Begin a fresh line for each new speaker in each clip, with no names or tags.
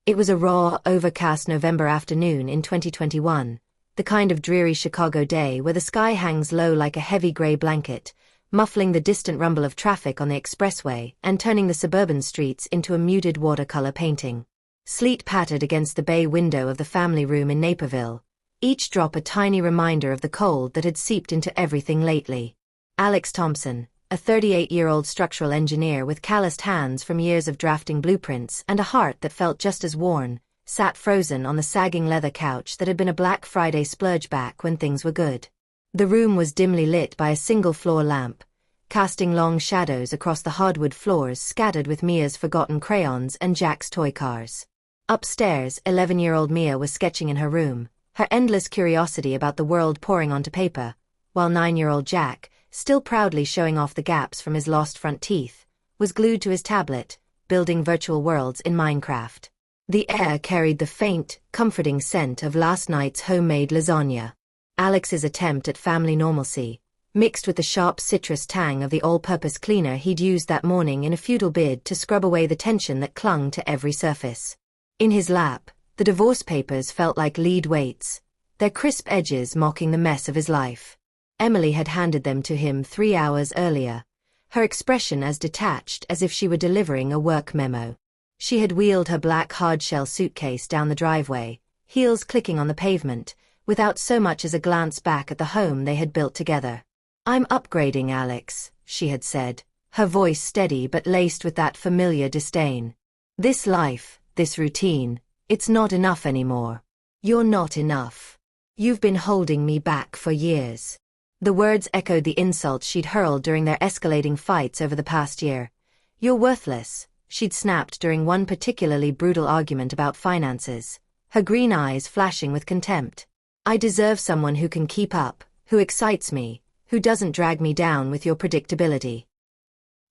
It was a raw, overcast November afternoon in 2021, the kind of dreary Chicago day where the sky hangs low like a heavy gray blanket, muffling the distant rumble of traffic on the expressway and turning the suburban streets into a muted watercolor painting. Sleet pattered against the bay window of the family room in Naperville, each drop a tiny reminder of the cold that had seeped into everything lately. Alex Thompson, a 38-year-old structural engineer with calloused hands from years of drafting blueprints and a heart that felt just as worn, sat frozen on the sagging leather couch that had been a Black Friday splurge back when things were good. The room was dimly lit by a single floor lamp, casting long shadows across the hardwood floors scattered with Mia's forgotten crayons and Jack's toy cars. Upstairs, 11-year-old Mia was sketching in her room, her endless curiosity about the world pouring onto paper, while 9-year-old Jack, still proudly showing off the gaps from his lost front teeth, was glued to his tablet, building virtual worlds in Minecraft. The air carried the faint, comforting scent of last night's homemade lasagna. Alex's attempt at family normalcy, mixed with the sharp citrus tang of the all-purpose cleaner he'd used that morning in a futile bid to scrub away the tension that clung to every surface. In his lap, the divorce papers felt like lead weights, their crisp edges mocking the mess of his life. Emily had handed them to him 3 hours earlier, her expression as detached as if she were delivering a work memo. She had wheeled her black hardshell suitcase down the driveway, heels clicking on the pavement, without so much as a glance back at the home they had built together. "I'm upgrading, Alex," she had said, her voice steady but laced with that familiar disdain. "This life, this routine, it's not enough anymore. You're not enough. You've been holding me back for years." The words echoed the insults she'd hurled during their escalating fights over the past year. "You're worthless," she'd snapped during one particularly brutal argument about finances, her green eyes flashing with contempt. "I deserve someone who can keep up, who excites me, who doesn't drag me down with your predictability."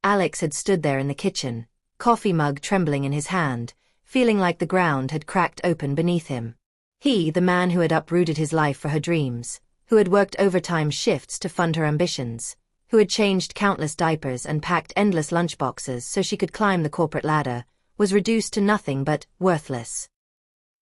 Alex had stood there in the kitchen, coffee mug trembling in his hand, feeling like the ground had cracked open beneath him. He, the man who had uprooted his life for her dreams, who had worked overtime shifts to fund her ambitions, who had changed countless diapers and packed endless lunchboxes so she could climb the corporate ladder, was reduced to nothing but worthless.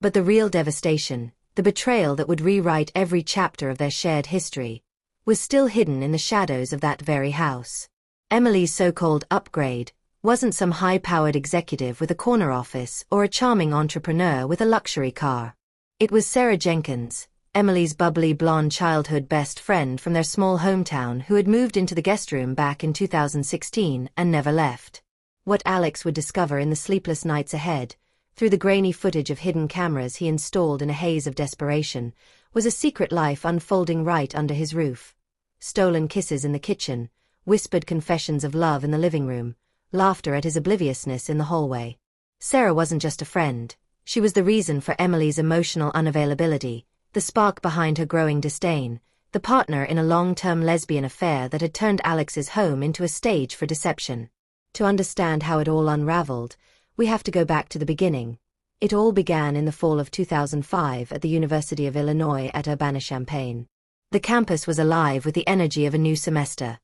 But the real devastation, the betrayal that would rewrite every chapter of their shared history, was still hidden in the shadows of that very house. Emily's so-called upgrade wasn't some high-powered executive with a corner office or a charming entrepreneur with a luxury car. It was Sarah Jenkins, Emily's bubbly blonde childhood best friend from their small hometown who had moved into the guest room back in 2016 and never left. What Alex would discover in the sleepless nights ahead, through the grainy footage of hidden cameras he installed in a haze of desperation, was a secret life unfolding right under his roof. Stolen kisses in the kitchen, whispered confessions of love in the living room, laughter at his obliviousness in the hallway. Sarah wasn't just a friend, she was the reason for Emily's emotional unavailability, the spark behind her growing disdain, the partner in a long-term lesbian affair that had turned Alex's home into a stage for deception. To understand how it all unraveled, we have to go back to the beginning. It all began in the fall of 2005 at the University of Illinois at Urbana-Champaign. The campus was alive with the energy of a new semester.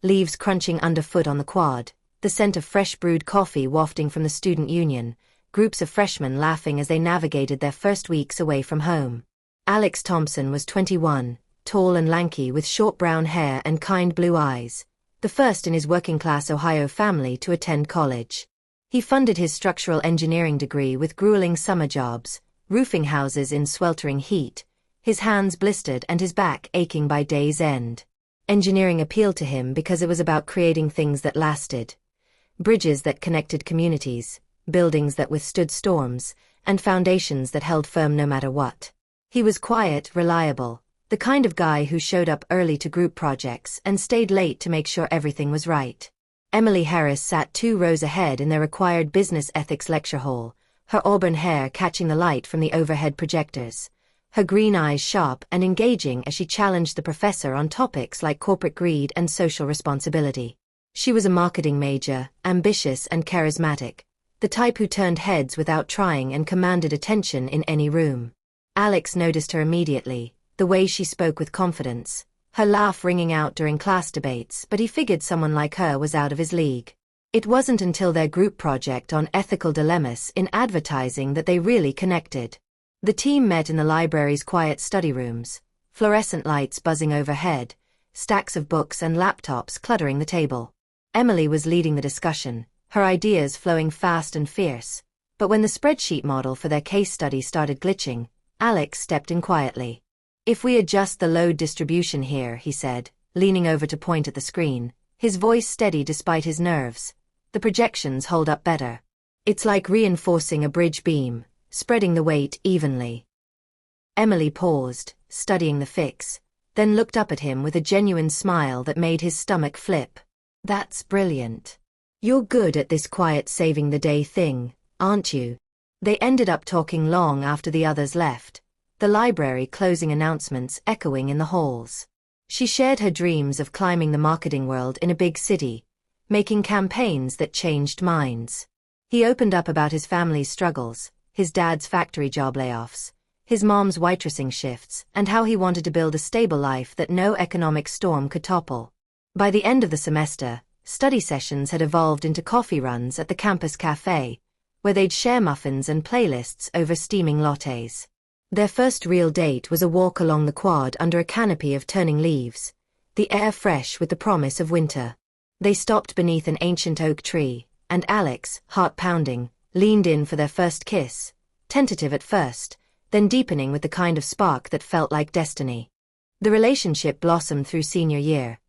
Leaves crunching underfoot on the quad, the scent of fresh brewed coffee wafting from the student union, groups of freshmen laughing as they navigated their first weeks away from home. Alex Thompson was 21, tall and lanky with short brown hair and kind blue eyes, the first in his working-class Ohio family to attend college. He funded his structural engineering degree with grueling summer jobs, roofing houses in sweltering heat, his hands blistered and his back aching by day's end. Engineering appealed to him because it was about creating things that lasted. Bridges that connected communities, buildings that withstood storms, and foundations that held firm no matter what. He was quiet, reliable, the kind of guy who showed up early to group projects and stayed late to make sure everything was right. Emily Harris sat 2 rows ahead in their required business ethics lecture hall, her auburn hair catching the light from the overhead projectors, her green eyes sharp and engaging as she challenged the professor on topics like corporate greed and social responsibility. She was a marketing major, ambitious and charismatic, the type who turned heads without trying and commanded attention in any room. Alex noticed her immediately, the way she spoke with confidence, her laugh ringing out during class debates, but he figured someone like her was out of his league. It wasn't until their group project on ethical dilemmas in advertising that they really connected. The team met in the library's quiet study rooms, fluorescent lights buzzing overhead, stacks of books and laptops cluttering the table. Emily was leading the discussion, her ideas flowing fast and fierce. But when the spreadsheet model for their case study started glitching, Alex stepped in quietly. "If we adjust the load distribution here," he said, leaning over to point at the screen, his voice steady despite his nerves, "the projections hold up better. It's like reinforcing a bridge beam, spreading the weight evenly." Emily paused, studying the fix, then looked up at him with a genuine smile that made his stomach flip. "That's brilliant. You're good at this quiet saving the day thing, aren't you?" They ended up talking long after the others left, the library closing announcements echoing in the halls. She shared her dreams of climbing the marketing world in a big city, making campaigns that changed minds. He opened up about his family's struggles, his dad's factory job layoffs, his mom's waitressing shifts, and how he wanted to build a stable life that no economic storm could topple. By the end of the semester, study sessions had evolved into coffee runs at the campus cafe, where they'd share muffins and playlists over steaming lattes. Their first real date was a walk along the quad under a canopy of turning leaves, the air fresh with the promise of winter. They stopped beneath an ancient oak tree, and Alex, heart pounding, leaned in for their first kiss, tentative at first, then deepening with the kind of spark that felt like destiny. The relationship blossomed through senior year,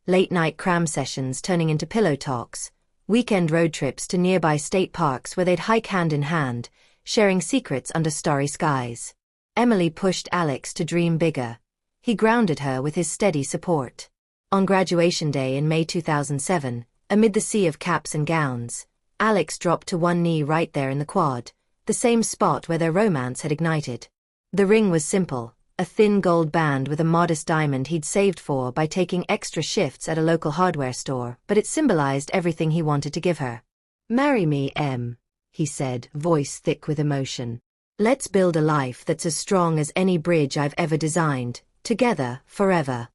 late-night cram sessions turning into pillow talks, weekend road trips to nearby state parks where they'd hike hand in hand, sharing secrets under starry skies. Emily pushed Alex to dream bigger. He grounded her with his steady support. On graduation day in May 2007, amid the sea of caps and gowns, Alex dropped to one knee right there in the quad, the same spot where their romance had ignited. The ring was simple, a thin gold band with a modest diamond he'd saved for by taking extra shifts at a local hardware store, but it symbolized everything he wanted to give her. "Marry me, Em," he said, voice thick with emotion. "Let's build a life that's as strong as any bridge I've ever designed, together, forever."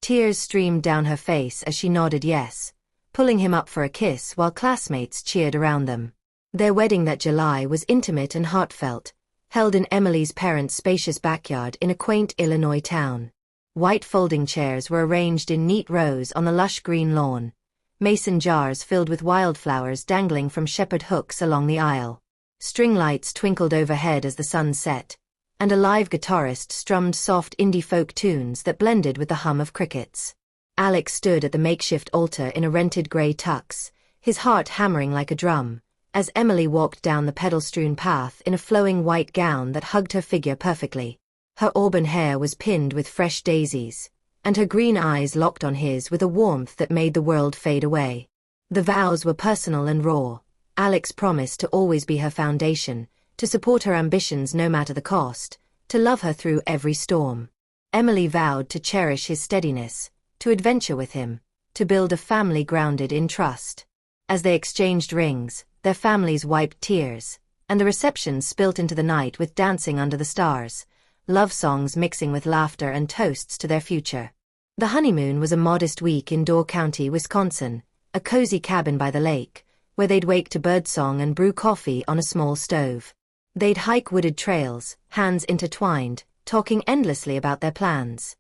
Tears streamed down her face as she nodded yes, pulling him up for a kiss while classmates cheered around them. Their wedding that July was intimate and heartfelt, held in Emily's parents' spacious backyard in a quaint Illinois town. White folding chairs were arranged in neat rows on the lush green lawn, mason jars filled with wildflowers dangling from shepherd hooks along the aisle. String lights twinkled overhead as the sun set, and a live guitarist strummed soft indie folk tunes that blended with the hum of crickets. Alex stood at the makeshift altar in a rented grey tux, his heart hammering like a drum, as Emily walked down the petal-strewn path in a flowing white gown that hugged her figure perfectly. Her auburn hair was pinned with fresh daisies, and her green eyes locked on his with a warmth that made the world fade away. The vows were personal and raw. Alex promised to always be her foundation, to support her ambitions no matter the cost, to love her through every storm. Emily vowed to cherish his steadiness, to adventure with him, to build a family grounded in trust. As they exchanged rings, their families wiped tears, and the reception spilt into the night with dancing under the stars, love songs mixing with laughter and toasts to their future. The honeymoon was a modest week in Door County, Wisconsin, a cozy cabin by the lake, where they'd wake to birdsong and brew coffee on a small stove. They'd hike wooded trails, hands intertwined, talking endlessly about their plans.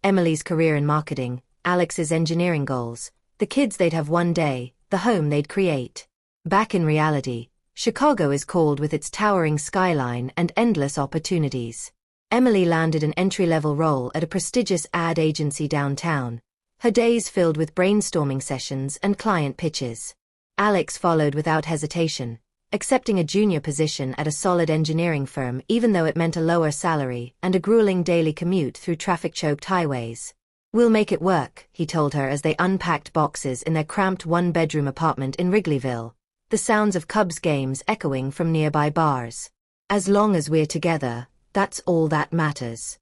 Emily's career in marketing, Alex's engineering goals, the kids they'd have one day, the home they'd create. Back in reality, Chicago is cold with its towering skyline and endless opportunities. Emily landed an entry-level role at a prestigious ad agency downtown, her days filled with brainstorming sessions and client pitches. Alex followed without hesitation, accepting a junior position at a solid engineering firm even though it meant a lower salary and a grueling daily commute through traffic-choked highways. "We'll make it work," he told her as they unpacked boxes in their cramped one-bedroom apartment in Wrigleyville, the sounds of Cubs games echoing from nearby bars. "As long as we're together, that's all that matters."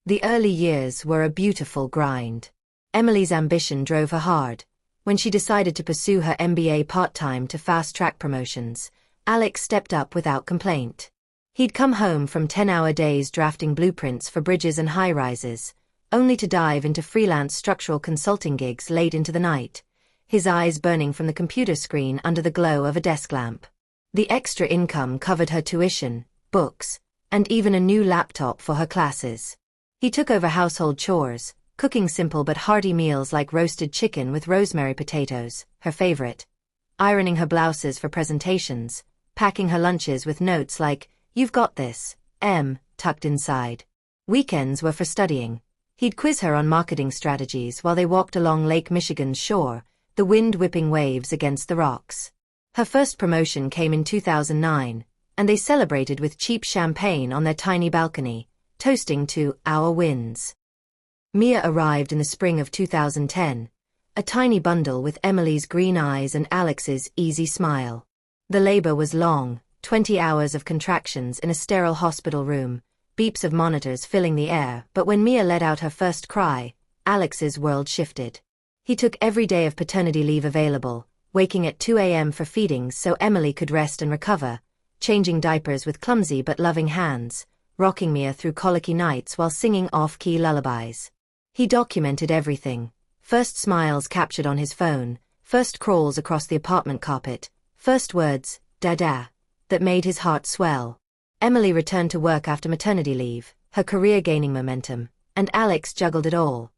The early years were a beautiful grind. Emily's ambition drove her hard. When she decided to pursue her MBA part-time to fast-track promotions, Alex stepped up without complaint. He'd come home from 10-hour days drafting blueprints for bridges and high-rises, only to dive into freelance structural consulting gigs late into the night, his eyes burning from the computer screen under the glow of a desk lamp. The extra income covered her tuition, books, and even a new laptop for her classes. He took over household chores, cooking simple but hearty meals like roasted chicken with rosemary potatoes, her favorite, ironing her blouses for presentations, packing her lunches with notes like, "You've got this, M," tucked inside. Weekends were for studying. He'd quiz her on marketing strategies while they walked along Lake Michigan's shore, the wind whipping waves against the rocks. Her first promotion came in 2009, and they celebrated with cheap champagne on their tiny balcony, toasting to "our wins." Mia arrived in the spring of 2010, a tiny bundle with Emily's green eyes and Alex's easy smile. The labor was long, 20 hours of contractions in a sterile hospital room, beeps of monitors filling the air, but when Mia let out her first cry, Alex's world shifted. He took every day of paternity leave available, waking at 2 a.m. for feedings so Emily could rest and recover, changing diapers with clumsy but loving hands, rocking Mia through colicky nights while singing off-key lullabies. He documented everything. First smiles captured on his phone, first crawls across the apartment carpet, first words, "Dada," that made his heart swell. Emily returned to work after maternity leave, her career gaining momentum, and Alex juggled it all.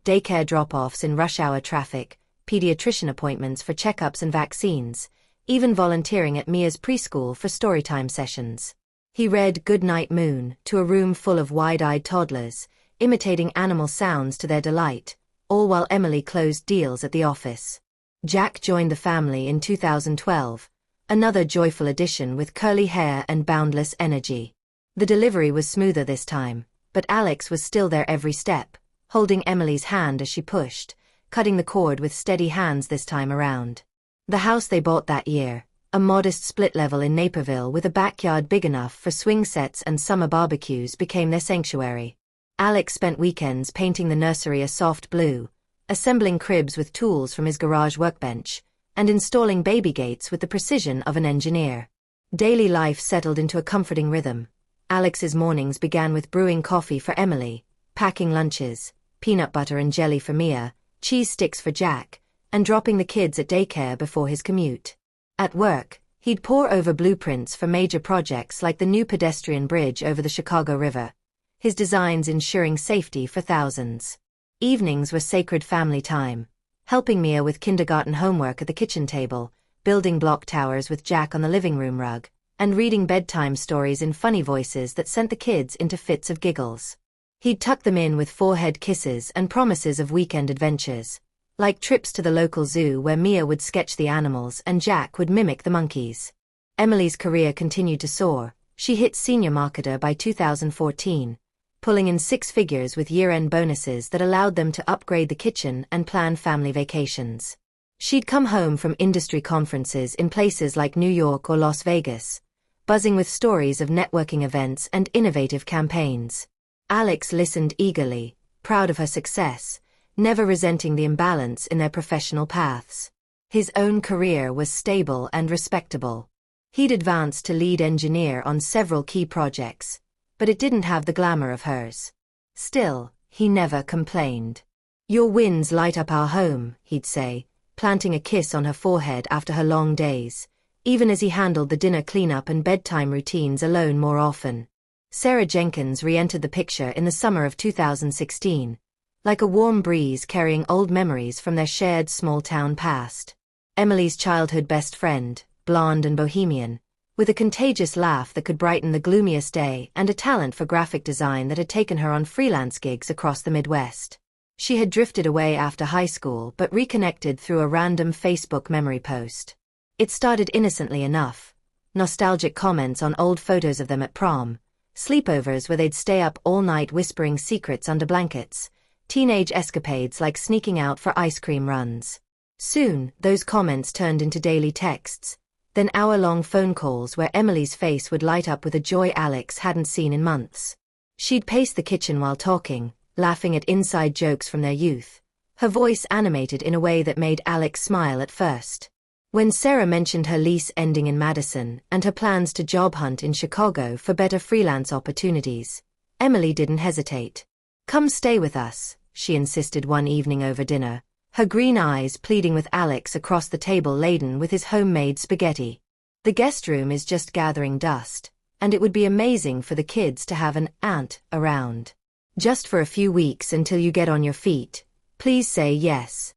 Daycare drop-offs in rush-hour traffic, pediatrician appointments for checkups and vaccines, even volunteering at Mia's preschool for storytime sessions. He read "Goodnight Moon" to a room full of wide-eyed toddlers, imitating animal sounds to their delight, all while Emily closed deals at the office. Jack joined the family in 2012, another joyful addition with curly hair and boundless energy. The delivery was smoother this time, but Alex was still there every step, holding Emily's hand as she pushed, cutting the cord with steady hands this time around. The house they bought that year, a modest split level in Naperville with a backyard big enough for swing sets and summer barbecues, became their sanctuary. Alex spent weekends painting the nursery a soft blue, assembling cribs with tools from his garage workbench, and installing baby gates with the precision of an engineer. Daily life settled into a comforting rhythm. Alex's mornings began with brewing coffee for Emily, packing lunches, peanut butter and jelly for Mia, cheese sticks for Jack, and dropping the kids at daycare before his commute. At work, he'd pore over blueprints for major projects like the new pedestrian bridge over the Chicago River, his designs ensuring safety for thousands. Evenings were sacred family time, helping Mia with kindergarten homework at the kitchen table, building block towers with Jack on the living room rug, and reading bedtime stories in funny voices that sent the kids into fits of giggles. He'd tuck them in with forehead kisses and promises of weekend adventures, like trips to the local zoo where Mia would sketch the animals and Jack would mimic the monkeys. Emily's career continued to soar. She hit senior marketer by 2014, pulling in 6 figures with year-end bonuses that allowed them to upgrade the kitchen and plan family vacations. She'd come home from industry conferences in places like New York or Las Vegas, buzzing with stories of networking events and innovative campaigns. Alex listened eagerly, proud of her success, never resenting the imbalance in their professional paths. His own career was stable and respectable. He'd advanced to lead engineer on several key projects, but it didn't have the glamour of hers. Still, he never complained. "Your wins light up our home," he'd say, planting a kiss on her forehead after her long days, even as he handled the dinner cleanup and bedtime routines alone more often. Sarah Jenkins re-entered the picture in the summer of 2016, like a warm breeze carrying old memories from their shared small-town past. Emily's childhood best friend, blonde and bohemian, with a contagious laugh that could brighten the gloomiest day and a talent for graphic design that had taken her on freelance gigs across the Midwest. She had drifted away after high school but reconnected through a random Facebook memory post. It started innocently enough. Nostalgic comments on old photos of them at prom, sleepovers where they'd stay up all night whispering secrets under blankets, teenage escapades like sneaking out for ice cream runs. Soon, those comments turned into daily texts, then hour-long phone calls where Emily's face would light up with a joy Alex hadn't seen in months. She'd pace the kitchen while talking, laughing at inside jokes from their youth, her voice animated in a way that made Alex smile at first. When Sarah mentioned her lease ending in Madison and her plans to job hunt in Chicago for better freelance opportunities, Emily didn't hesitate. "Come stay with us," she insisted one evening over dinner, her green eyes pleading with Alex across the table laden with his homemade spaghetti. The guest room is just gathering dust, and it would be amazing for the kids to have an aunt around. Just for a few weeks until you get on your feet. Please say yes.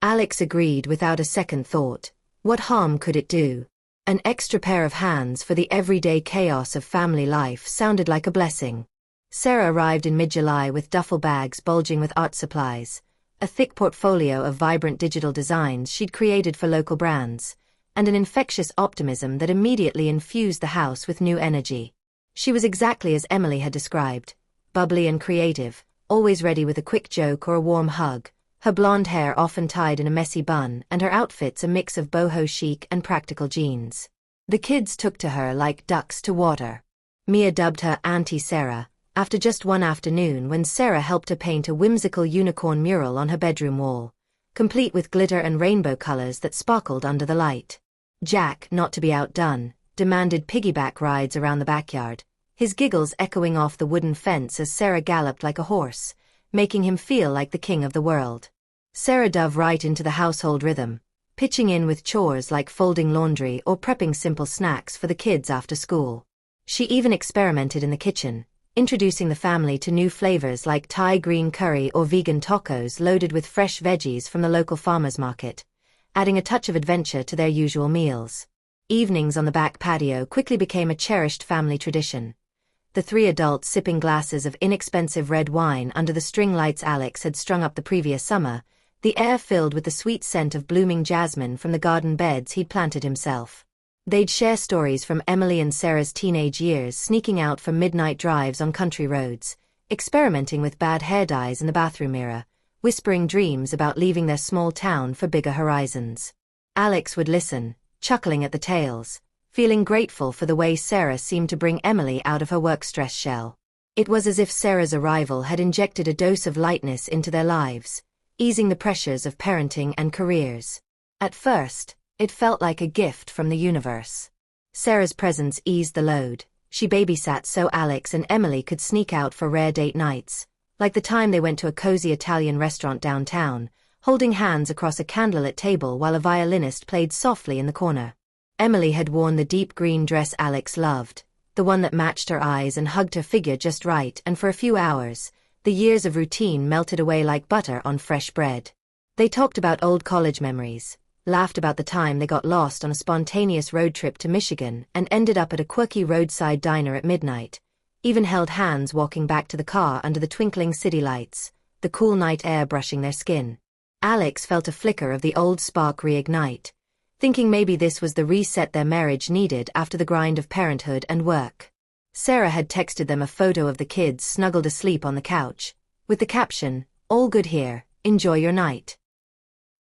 Alex agreed without a second thought. What harm could it do? An extra pair of hands for the everyday chaos of family life sounded like a blessing. Sarah arrived in mid-July with duffel bags bulging with art supplies, a thick portfolio of vibrant digital designs she'd created for local brands, and an infectious optimism that immediately infused the house with new energy. She was exactly as Emily had described, bubbly and creative, always ready with a quick joke or a warm hug, her blonde hair often tied in a messy bun and her outfits a mix of boho chic and practical jeans. The kids took to her like ducks to water. Mia dubbed her Auntie Sarah, after just one afternoon when Sarah helped her paint a whimsical unicorn mural on her bedroom wall, complete with glitter and rainbow colors that sparkled under the light. Jack, not to be outdone, demanded piggyback rides around the backyard, his giggles echoing off the wooden fence as Sarah galloped like a horse, making him feel like the king of the world. Sarah dove right into the household rhythm, pitching in with chores like folding laundry or prepping simple snacks for the kids after school. She even experimented in the kitchen, introducing the family to new flavors like Thai green curry or vegan tacos loaded with fresh veggies from the local farmers market, adding a touch of adventure to their usual meals. Evenings on the back patio quickly became a cherished family tradition. The three adults sipping glasses of inexpensive red wine under the string lights Alex had strung up the previous summer, the air filled with the sweet scent of blooming jasmine from the garden beds he'd planted himself. They'd share stories from Emily and Sarah's teenage years sneaking out for midnight drives on country roads, experimenting with bad hair dyes in the bathroom mirror, whispering dreams about leaving their small town for bigger horizons. Alex would listen, chuckling at the tales, feeling grateful for the way Sarah seemed to bring Emily out of her work-stress shell. It was as if Sarah's arrival had injected a dose of lightness into their lives, easing the pressures of parenting and careers. At first, it felt like a gift from the universe. Sarah's presence eased the load. She babysat so Alex and Emily could sneak out for rare date nights, like the time they went to a cozy Italian restaurant downtown, holding hands across a candlelit table while a violinist played softly in the corner. Emily had worn the deep green dress Alex loved, the one that matched her eyes and hugged her figure just right, and for a few hours, the years of routine melted away like butter on fresh bread. They talked about old college memories, laughed about the time they got lost on a spontaneous road trip to Michigan and ended up at a quirky roadside diner at midnight, even held hands walking back to the car under the twinkling city lights, the cool night air brushing their skin. Alex felt a flicker of the old spark reignite, thinking maybe this was the reset their marriage needed after the grind of parenthood and work. Sarah had texted them a photo of the kids snuggled asleep on the couch, with the caption, "All good here, enjoy your night."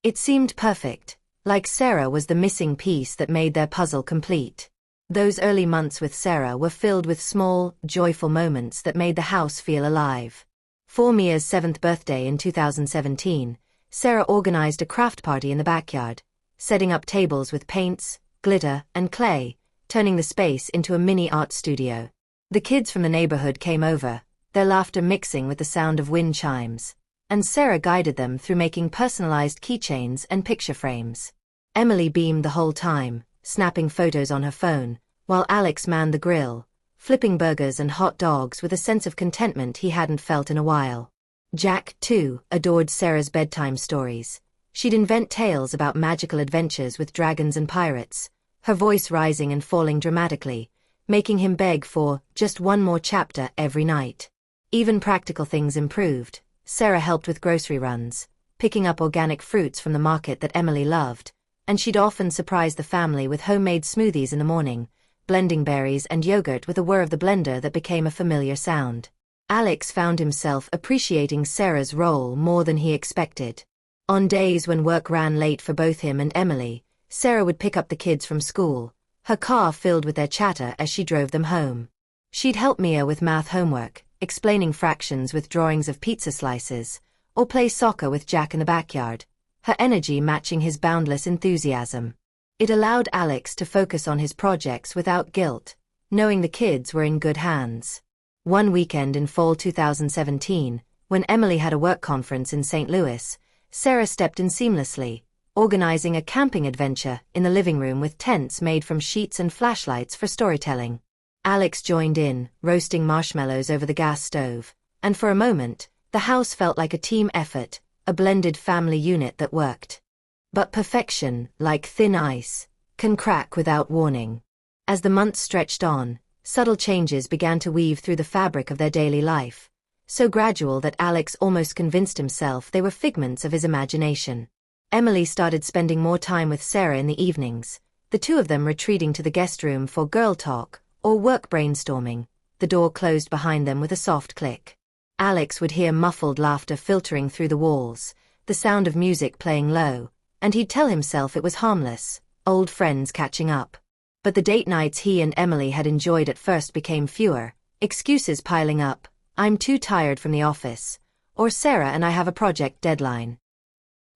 It seemed perfect, like Sarah was the missing piece that made their puzzle complete. Those early months with Sarah were filled with small, joyful moments that made the house feel alive. For Mia's 7th birthday in 2017, Sarah organized a craft party in the backyard, setting up tables with paints, glitter, and clay, turning the space into a mini art studio. The kids from the neighborhood came over, their laughter mixing with the sound of wind chimes, and Sarah guided them through making personalized keychains and picture frames. Emily beamed the whole time, snapping photos on her phone, while Alex manned the grill, flipping burgers and hot dogs with a sense of contentment he hadn't felt in a while. Jack, too, adored Sarah's bedtime stories. She'd invent tales about magical adventures with dragons and pirates, her voice rising and falling dramatically, making him beg for just one more chapter every night. Even practical things improved. Sarah helped with grocery runs, picking up organic fruits from the market that Emily loved, and she'd often surprise the family with homemade smoothies in the morning, blending berries and yogurt with a whir of the blender that became a familiar sound. Alex found himself appreciating Sarah's role more than he expected. On days when work ran late for both him and Emily, Sarah would pick up the kids from school, her car filled with their chatter as she drove them home. She'd help Mia with math homework, explaining fractions with drawings of pizza slices, or play soccer with Jack in the backyard, her energy matching his boundless enthusiasm. It allowed Alex to focus on his projects without guilt, knowing the kids were in good hands. One weekend in fall 2017, when Emily had a work conference in St. Louis, Sarah stepped in seamlessly, organizing a camping adventure in the living room with tents made from sheets and flashlights for storytelling. Alex joined in, roasting marshmallows over the gas stove, and for a moment, the house felt like a team effort, a blended family unit that worked. But perfection, like thin ice, can crack without warning. As the months stretched on, subtle changes began to weave through the fabric of their daily life, so gradual that Alex almost convinced himself they were figments of his imagination. Emily started spending more time with Sarah in the evenings, the two of them retreating to the guest room for girl talk or work brainstorming, the door closed behind them with a soft click. Alex would hear muffled laughter filtering through the walls, the sound of music playing low, and he'd tell himself it was harmless, old friends catching up. But the date nights he and Emily had enjoyed at first became fewer, excuses piling up, "I'm too tired from the office," or "Sarah and I have a project deadline."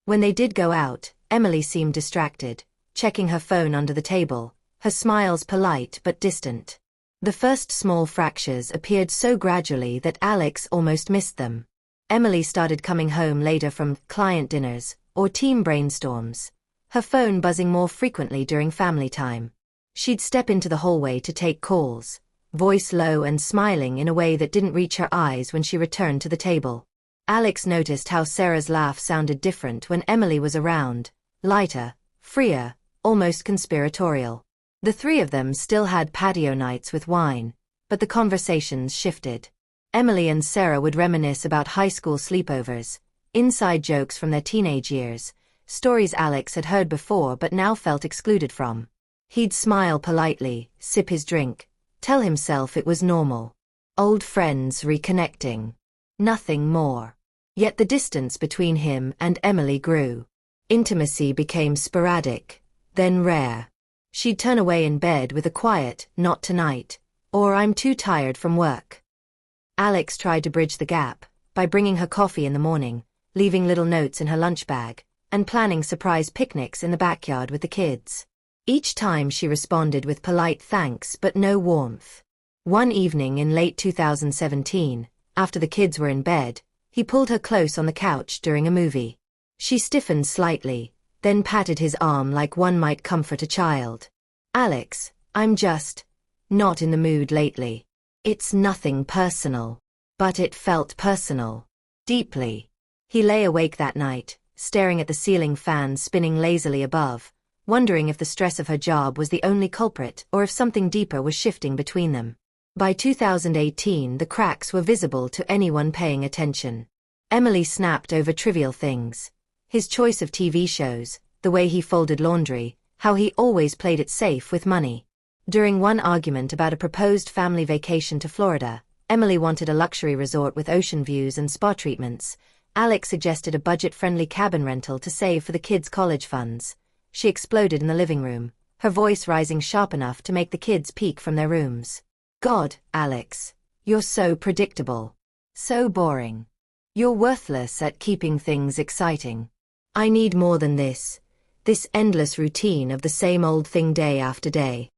When they did go out, Emily seemed distracted, checking her phone under the table, her smiles polite but distant. The first small fractures appeared so gradually that Alex almost missed them. Emily started coming home later from client dinners or team brainstorms, her phone buzzing more frequently during family time. She'd step into the hallway to take calls, voice low and smiling in a way that didn't reach her eyes when she returned to the table. Alex noticed how Sarah's laugh sounded different when Emily was around, lighter, freer, almost conspiratorial. The three of them still had patio nights with wine, but the conversations shifted. Emily and Sarah would reminisce about high school sleepovers, inside jokes from their teenage years, stories Alex had heard before but now felt excluded from. He'd smile politely, sip his drink, tell himself it was normal. Old friends reconnecting. Nothing more. Yet the distance between him and Emily grew. Intimacy became sporadic, then rare. She'd turn away in bed with a quiet, "Not tonight," or "I'm too tired from work." Alex tried to bridge the gap by bringing her coffee in the morning, leaving little notes in her lunch bag, and planning surprise picnics in the backyard with the kids. Each time she responded with polite thanks but no warmth. One evening in late 2017, after the kids were in bed, he pulled her close on the couch during a movie. She stiffened slightly, then patted his arm like one might comfort a child. "Alex, I'm just not in the mood lately." It's nothing personal. But it felt personal. Deeply. He lay awake that night, staring at the ceiling fan spinning lazily above, wondering if the stress of her job was the only culprit or if something deeper was shifting between them. By 2018, the cracks were visible to anyone paying attention. Emily snapped over trivial things. His choice of TV shows, the way he folded laundry, how he always played it safe with money. During one argument about a proposed family vacation to Florida, Emily wanted a luxury resort with ocean views and spa treatments. Alex suggested a budget-friendly cabin rental to save for the kids' college funds. She exploded in the living room, her voice rising sharp enough to make the kids peek from their rooms. "God, Alex, you're so predictable. So boring. You're worthless at keeping things exciting. I need more than this endless routine of the same old thing day after day."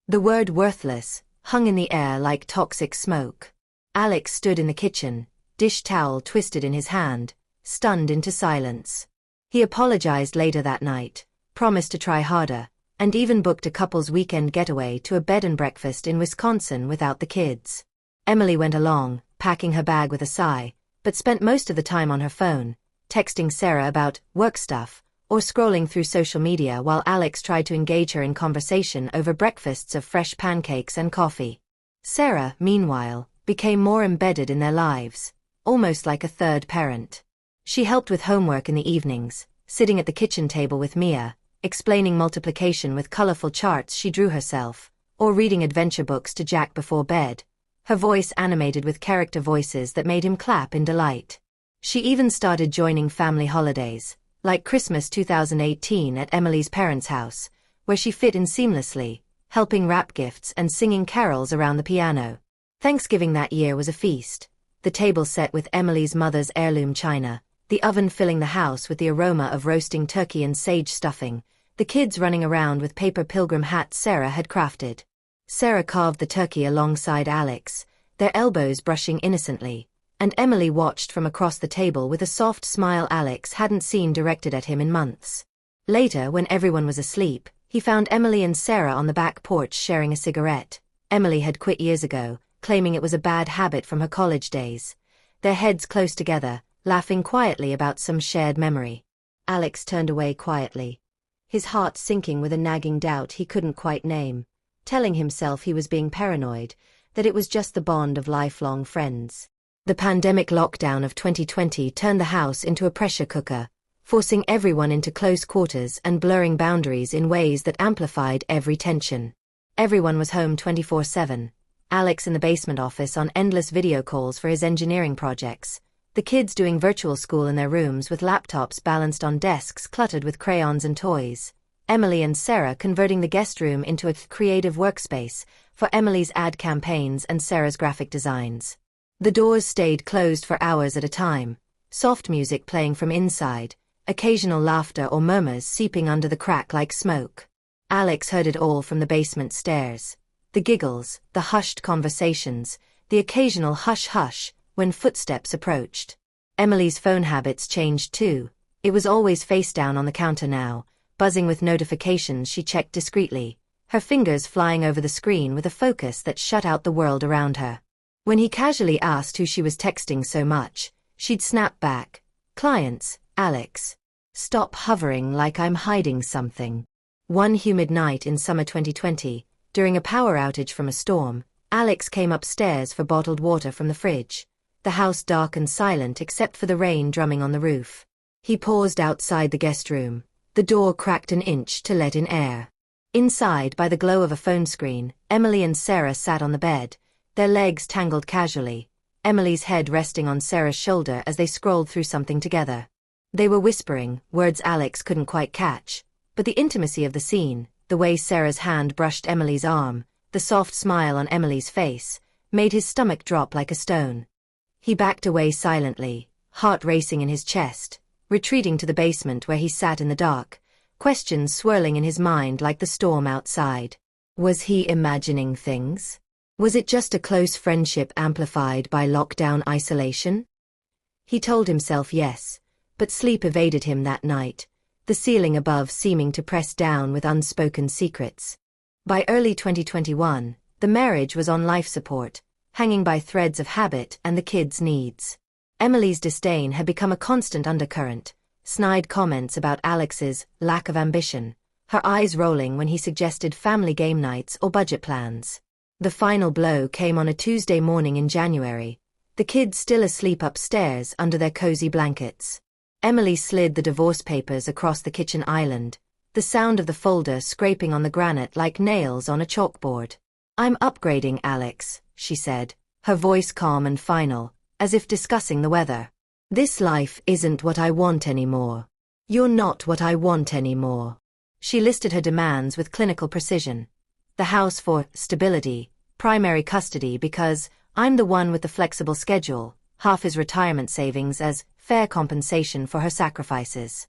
The word worthless hung in the air like toxic smoke. Alex stood in the kitchen, dish towel twisted in his hand, stunned into silence. He apologized later that night, promised to try harder, and even booked a couple's weekend getaway to a bed and breakfast in Wisconsin without the kids. Emily went along, packing her bag with a sigh, but spent most of the time on her phone, texting Sarah about work stuff, or scrolling through social media while Alex tried to engage her in conversation over breakfasts of fresh pancakes and coffee. Sarah, meanwhile, became more embedded in their lives, almost like a third parent. She helped with homework in the evenings, sitting at the kitchen table with Mia, explaining multiplication with colorful charts she drew herself, or reading adventure books to Jack before bed, her voice animated with character voices that made him clap in delight. She even started joining family holidays, like Christmas 2018 at Emily's parents' house, where she fit in seamlessly, helping wrap gifts and singing carols around the piano. Thanksgiving that year was a feast, the table set with Emily's mother's heirloom china, the oven filling the house with the aroma of roasting turkey and sage stuffing, the kids running around with paper pilgrim hats Sarah had crafted. Sarah carved the turkey alongside Alex, their elbows brushing innocently, and Emily watched from across the table with a soft smile Alex hadn't seen directed at him in months. Later, when everyone was asleep, he found Emily and Sarah on the back porch sharing a cigarette. Emily had quit years ago, claiming it was a bad habit from her college days. Their heads close together, laughing quietly about some shared memory. Alex turned away quietly, his heart sinking with a nagging doubt he couldn't quite name, telling himself he was being paranoid, that it was just the bond of lifelong friends. The pandemic lockdown of 2020 turned the house into a pressure cooker, forcing everyone into close quarters and blurring boundaries in ways that amplified every tension. Everyone was home 24/7, Alex in the basement office on endless video calls for his engineering projects, the kids doing virtual school in their rooms with laptops balanced on desks cluttered with crayons and toys, Emily and Sarah converting the guest room into a creative workspace for Emily's ad campaigns and Sarah's graphic designs. The doors stayed closed for hours at a time, soft music playing from inside, occasional laughter or murmurs seeping under the crack like smoke. Alex heard it all from the basement stairs. The giggles, the hushed conversations, the occasional hush-hush when footsteps approached. Emily's phone habits changed too. It was always face down on the counter now, buzzing with notifications she checked discreetly, her fingers flying over the screen with a focus that shut out the world around her. When he casually asked who she was texting so much, she'd snap back, "Clients, Alex. Stop hovering like I'm hiding something." One humid night in summer 2020, during a power outage from a storm, Alex came upstairs for bottled water from the fridge, the house dark and silent except for the rain drumming on the roof. He paused outside the guest room, the door cracked an inch to let in air. Inside, by the glow of a phone screen, Emily and Sarah sat on the bed, their legs tangled casually, Emily's head resting on Sarah's shoulder as they scrolled through something together. They were whispering, words Alex couldn't quite catch, but the intimacy of the scene, the way Sarah's hand brushed Emily's arm, the soft smile on Emily's face, made his stomach drop like a stone. He backed away silently, heart racing in his chest, retreating to the basement where he sat in the dark, questions swirling in his mind like the storm outside. Was he imagining things? Was it just a close friendship amplified by lockdown isolation? He told himself yes, but sleep evaded him that night, the ceiling above seeming to press down with unspoken secrets. By early 2021, the marriage was on life support, hanging by threads of habit and the kids' needs. Emily's disdain had become a constant undercurrent, snide comments about Alex's lack of ambition, her eyes rolling when he suggested family game nights or budget plans. The final blow came on a Tuesday morning in January, the kids still asleep upstairs under their cozy blankets. Emily slid the divorce papers across the kitchen island, the sound of the folder scraping on the granite like nails on a chalkboard. "I'm upgrading, Alex," she said, her voice calm and final, as if discussing the weather. "This life isn't what I want anymore. You're not what I want anymore." She listed her demands with clinical precision. The house for stability, primary custody because I'm the one with the flexible schedule, half his retirement savings as fair compensation for her sacrifices.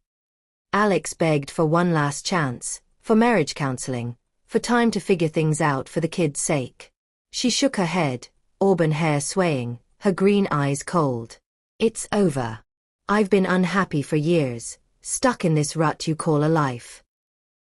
Alex begged for one last chance, for marriage counseling, for time to figure things out for the kids' sake. She shook her head, auburn hair swaying, her green eyes cold. "It's over. I've been unhappy for years, stuck in this rut you call a life."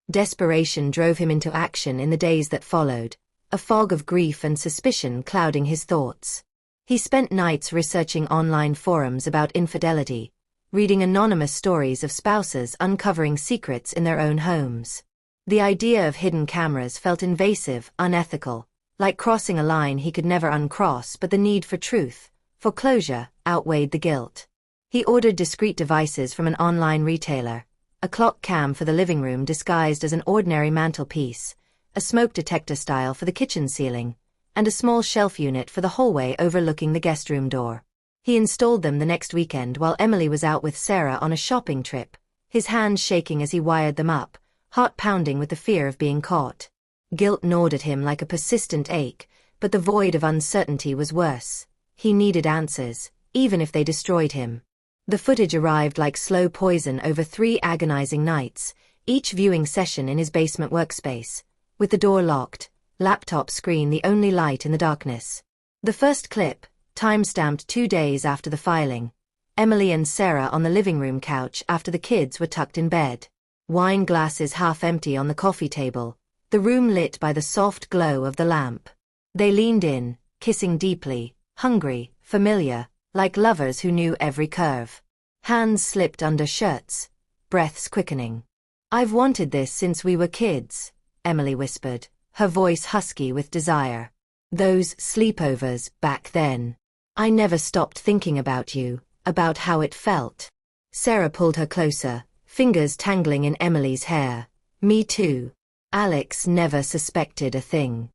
Desperation drove him into action in the days that followed, a fog of grief and suspicion clouding his thoughts. He spent nights researching online forums about infidelity, reading anonymous stories of spouses uncovering secrets in their own homes. The idea of hidden cameras felt invasive, unethical, like crossing a line he could never uncross, but the need for truth, for closure, outweighed the guilt. He ordered discreet devices from an online retailer, a clock cam for the living room disguised as an ordinary mantelpiece, a smoke detector style for the kitchen ceiling, and a small shelf unit for the hallway overlooking the guest room door. He installed them the next weekend while Emily was out with Sarah on a shopping trip, his hands shaking as he wired them up, heart pounding with the fear of being caught. Guilt gnawed at him like a persistent ache, but the void of uncertainty was worse. He needed answers, even if they destroyed him. The footage arrived like slow poison over 3 agonizing nights, each viewing session in his basement workspace, with the door locked, laptop screen the only light in the darkness. The first clip, Time-stamped 2 days after the filing. Emily and Sarah on the living room couch after the kids were tucked in bed. Wine glasses half empty on the coffee table, the room lit by the soft glow of the lamp. They leaned in, kissing deeply, hungry, familiar, like lovers who knew every curve. Hands slipped under shirts, breaths quickening. "I've wanted this since we were kids," Emily whispered, her voice husky with desire. "Those sleepovers back then. I never stopped thinking about you, about how it felt." Sarah pulled her closer, fingers tangling in Emily's hair. "Me too. Alex never suspected a thing.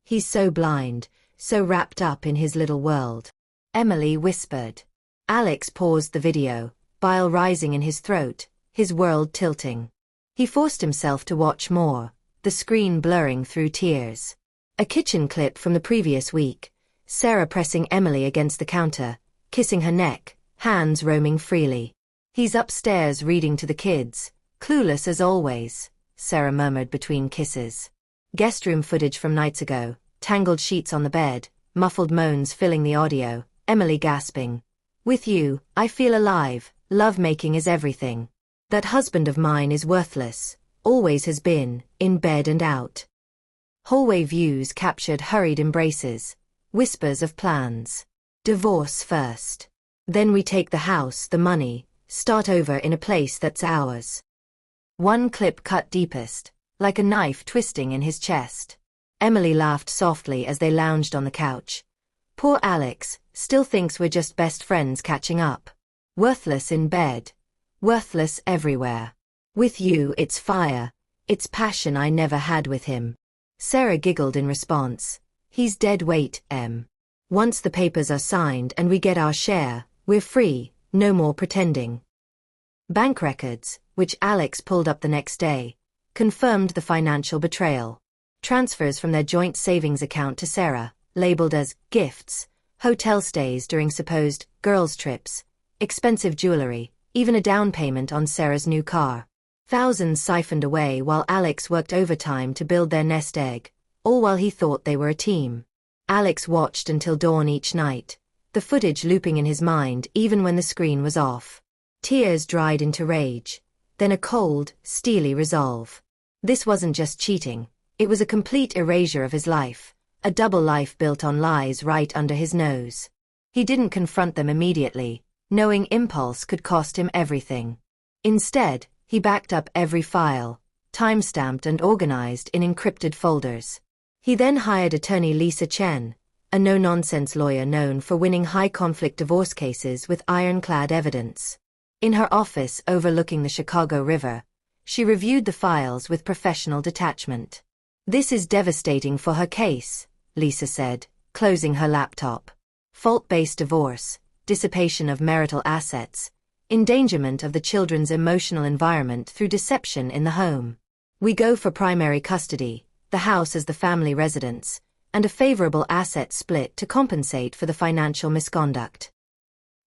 He's so blind, so wrapped up in his little world," Emily whispered. Alex paused the video, bile rising in his throat, his world tilting. He forced himself to watch more, the screen blurring through tears. A kitchen clip from the previous week, Sarah pressing Emily against the counter, kissing her neck, hands roaming freely. "He's upstairs reading to the kids, clueless as always," Sarah murmured between kisses. Guest room footage from nights ago, tangled sheets on the bed, muffled moans filling the audio, Emily gasping. "With you, I feel alive, love-making is everything. That husband of mine is worthless, always has been, in bed and out." Hallway views captured hurried embraces, whispers of plans. "Divorce first. Then we take the house, the money, start over in a place that's ours." One clip cut deepest, like a knife twisting in his chest. Emily laughed softly as they lounged on the couch. "Poor Alex, still thinks we're just best friends catching up. Worthless in bed. Worthless everywhere. With you it's fire, it's passion I never had with him." Sarah giggled in response. "He's dead weight, Em. Once the papers are signed and we get our share, we're free, no more pretending." Bank records, which Alex pulled up the next day, confirmed the financial betrayal. Transfers from their joint savings account to Sarah, labeled as gifts, hotel stays during supposed girls' trips, expensive jewelry, even a down payment on Sarah's new car. Thousands siphoned away while Alex worked overtime to build their nest egg, all while he thought they were a team. Alex watched until dawn each night, the footage looping in his mind even when the screen was off. Tears dried into rage, then a cold, steely resolve. This wasn't just cheating, it was a complete erasure of his life, a double life built on lies right under his nose. He didn't confront them immediately, knowing impulse could cost him everything. Instead, he backed up every file, time-stamped and organized in encrypted folders. He then hired attorney Lisa Chen, a no-nonsense lawyer known for winning high-conflict divorce cases with ironclad evidence. In her office overlooking the Chicago River, she reviewed the files with professional detachment. "This is devastating for her case," Lisa said, closing her laptop. "Fault-based divorce, dissipation of marital assets, endangerment of the children's emotional environment through deception in the home. We go for primary custody, the house as the family residence, and a favorable asset split to compensate for the financial misconduct."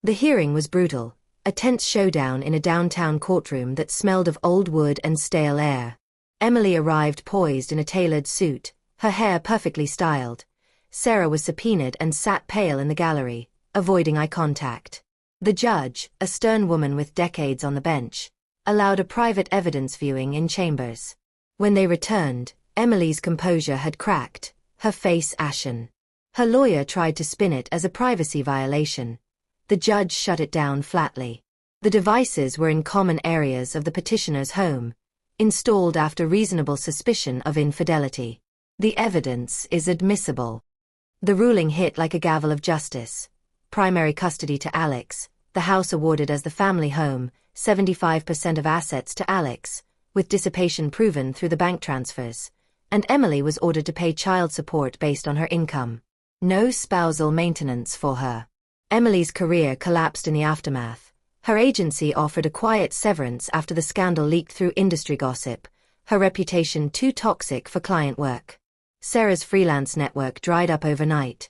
The hearing was brutal, a tense showdown in a downtown courtroom that smelled of old wood and stale air. Emily arrived poised in a tailored suit, her hair perfectly styled. Sarah was subpoenaed and sat pale in the gallery, avoiding eye contact. The judge, a stern woman with decades on the bench, allowed a private evidence viewing in chambers. When they returned, Emily's composure had cracked, her face ashen. Her lawyer tried to spin it as a privacy violation. The judge shut it down flatly. The devices were in common areas of the petitioner's home, installed after reasonable suspicion of infidelity. "The evidence is admissible." The ruling hit like a gavel of justice. Primary custody to Alex, the house awarded as the family home, 75% of assets to Alex, with dissipation proven through the bank transfers, and Emily was ordered to pay child support based on her income. No spousal maintenance for her. Emily's career collapsed in the aftermath. Her agency offered a quiet severance after the scandal leaked through industry gossip, her reputation too toxic for client work. Sarah's freelance network dried up overnight.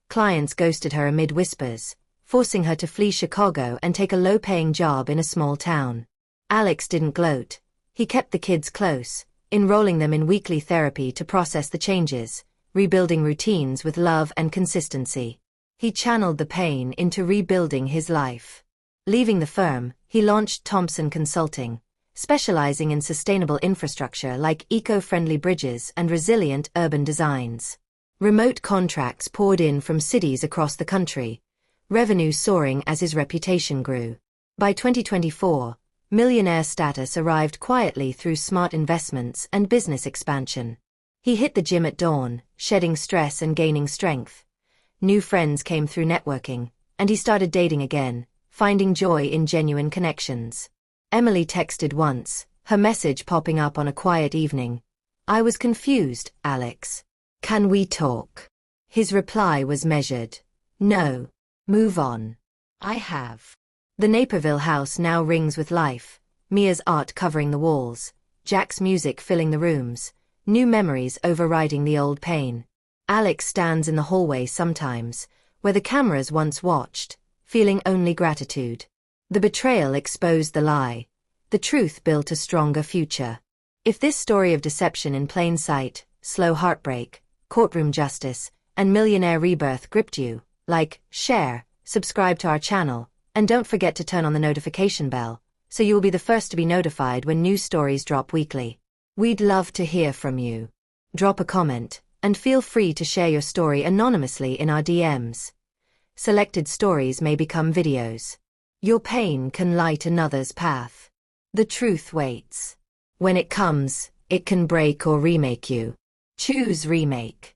Clients ghosted her amid whispers, forcing her to flee Chicago and take a low-paying job in a small town. Alex didn't gloat. He kept the kids close, enrolling them in weekly therapy to process the changes, rebuilding routines with love and consistency. He channeled the pain into rebuilding his life. Leaving the firm, he launched Thompson Consulting, specializing in sustainable infrastructure like eco-friendly bridges and resilient urban designs. Remote contracts poured in from cities across the country, revenue soaring as his reputation grew. By 2024, millionaire status arrived quietly through smart investments and business expansion. He hit the gym at dawn, shedding stress and gaining strength. New friends came through networking, and he started dating again, finding joy in genuine connections. Emily texted once, her message popping up on a quiet evening. "I was confused, Alex. Can we talk?" His reply was measured. "No. Move on." "I have." The Naperville house now rings with life, Mia's art covering the walls, Jack's music filling the rooms, new memories overriding the old pain. Alex stands in the hallway sometimes, where the cameras once watched, feeling only gratitude. The betrayal exposed the lie. The truth built a stronger future. If this story of deception in plain sight, slow heartbreak, courtroom justice, and millionaire rebirth gripped you, like, share, subscribe to our channel, and don't forget to turn on the notification bell, so you will be the first to be notified when new stories drop weekly. We'd love to hear from you. Drop a comment, and feel free to share your story anonymously in our DMs. Selected stories may become videos. Your pain can light another's path. The truth waits. When it comes, it can break or remake you. Choose remake.